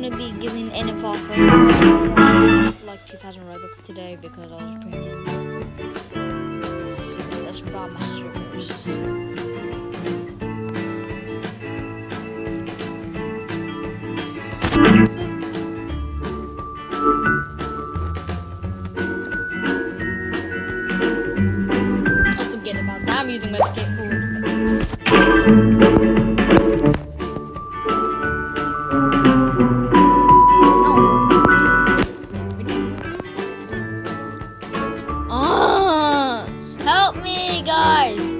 gonna be giving NFR for like 2,000 Robux today because I was premium. So let's rob my servers. Oh, forget about that. I'm using my skateboard. Help me, guys!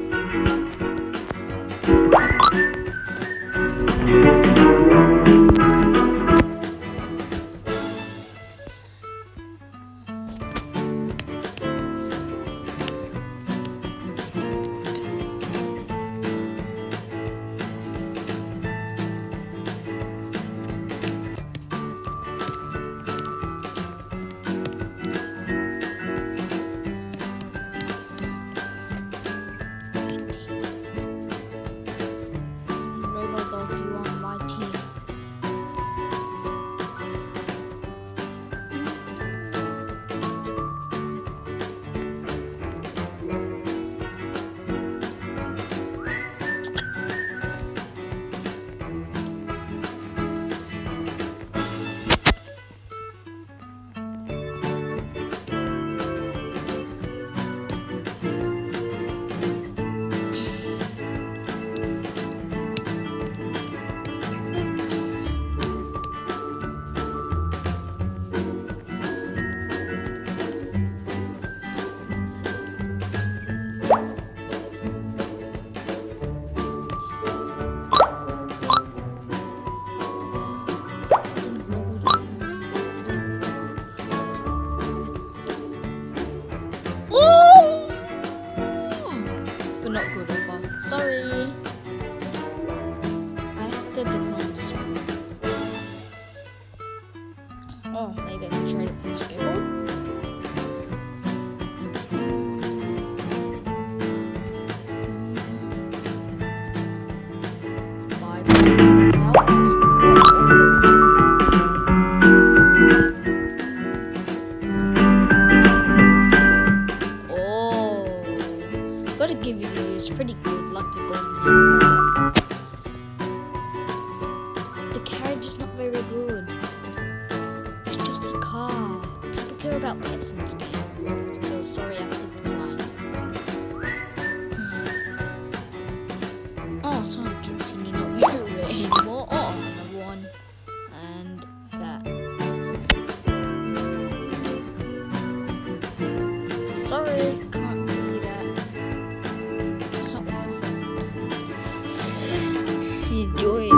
But not good offer. Sorry. I have to decline this one. Oh, maybe I can trade it for a skateboard. Gotta give you this, it's pretty good, like the golden one. The carriage is not very good. It's just a car. People care about pets in this game. So sorry I have to decline. Oh, sorry, I keep seeing you not very rare anymore. Oh, another one. And that. Sorry, can't do that. It's not worth it. Enjoy it.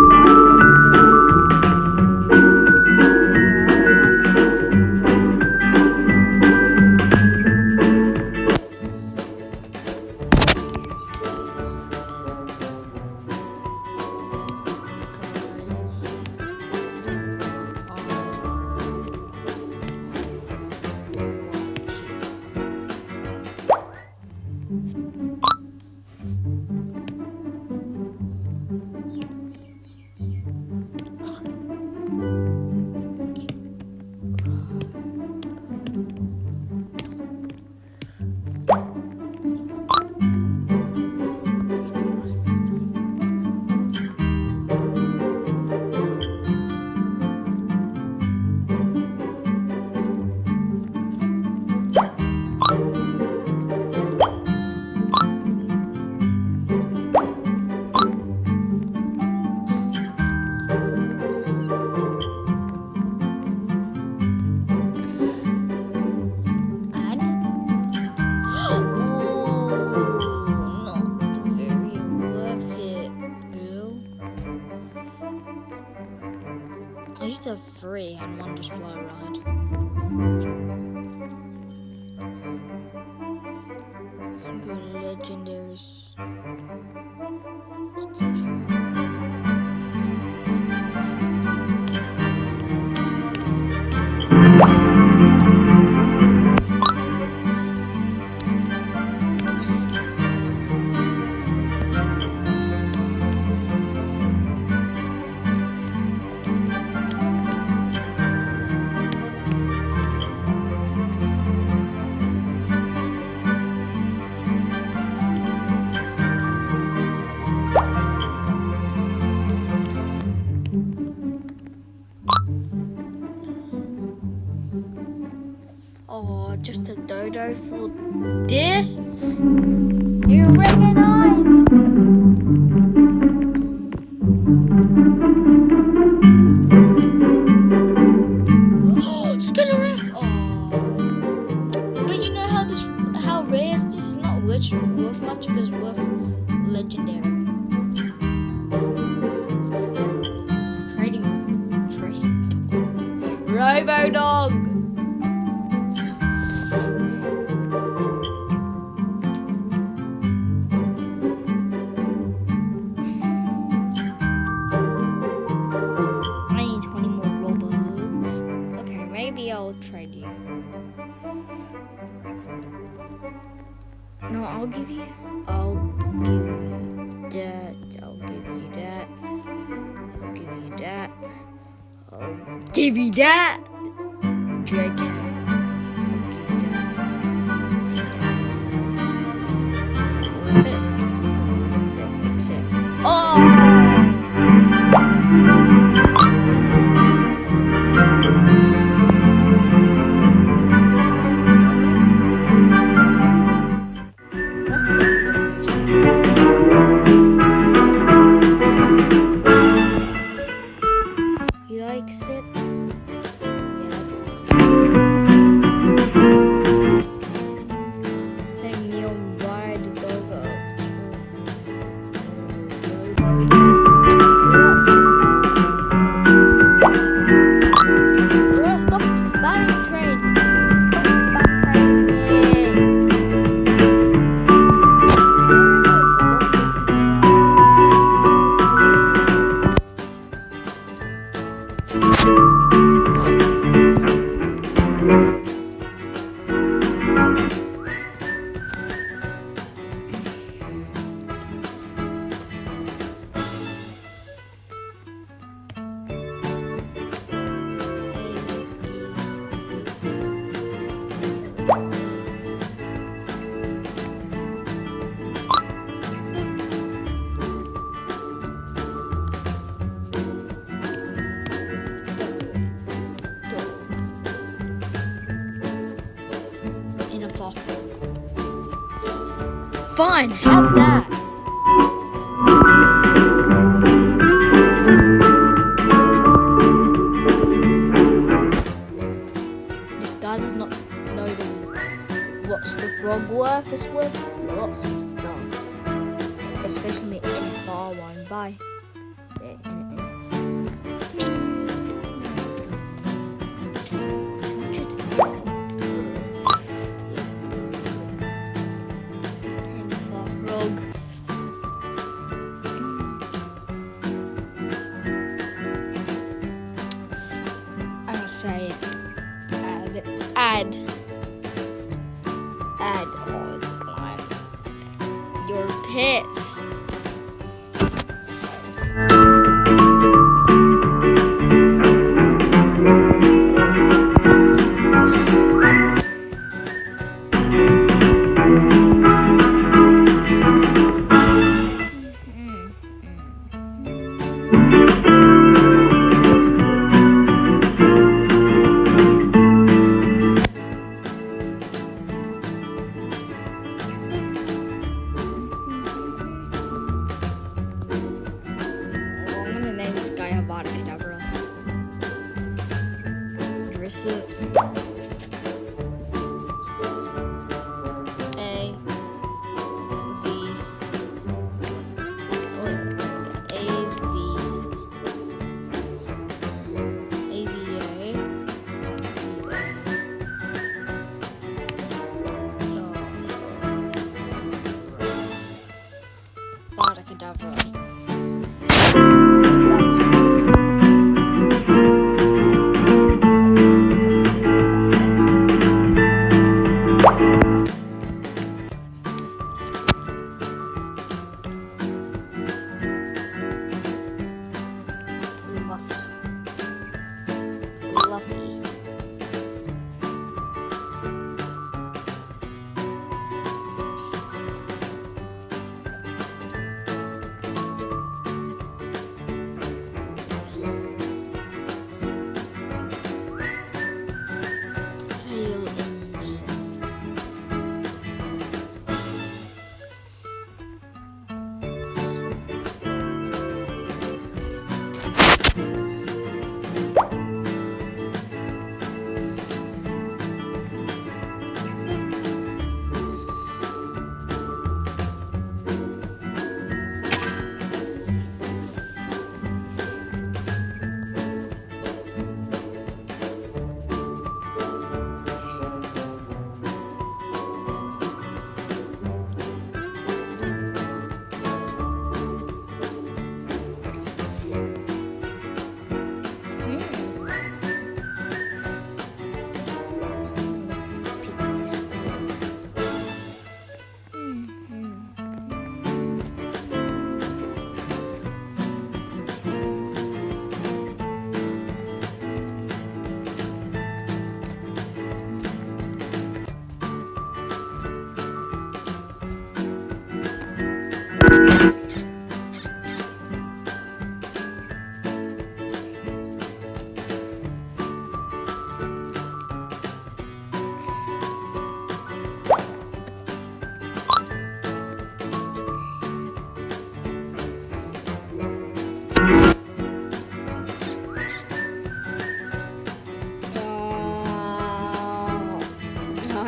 I used to have 3 and 1 just fly ride. Good legendaries. just a dodo for this? You recognize? Skeleton! Oh. But you know how rare is this? It's not worth much, but it's worth legendary. Trading. Robo dog! I need 20 more Robux. Okay, maybe I'll trade you. No, I'll give you that. I'll give you that. I'll give you that. I'll give you that. JK. I'll give you that. Is that worth it? Accept. Oh! He likes it. Yeah. Hang me on wide doggo. Bro, stop spamming trade. Stop spam trading. Fine, have that. This guy does not know what's the frog worth. It's worth lots of stuff, especially in far one. Bye. Say add on your pets. This guy Avada Kedavra. Dress it. A V or A V A V A Avada Kedavra. Fail engine.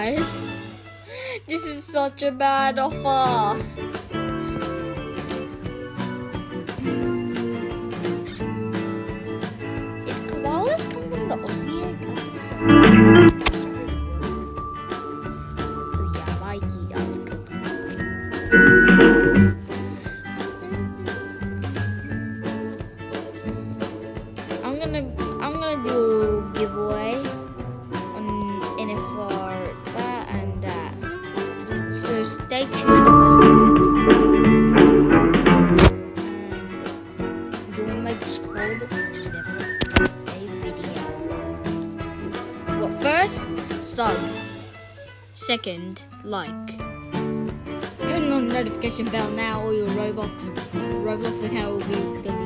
guys. This is such a bad offer. Did koalas come from the Aussie egg? I think so. So yeah, I eat I'm gonna do a giveaway on NFR that and that. So stay tuned on my and join my Discord whenever a video. What first? Sub. Second, like. Turn on the notification bell now or your Roblox account will be deleted.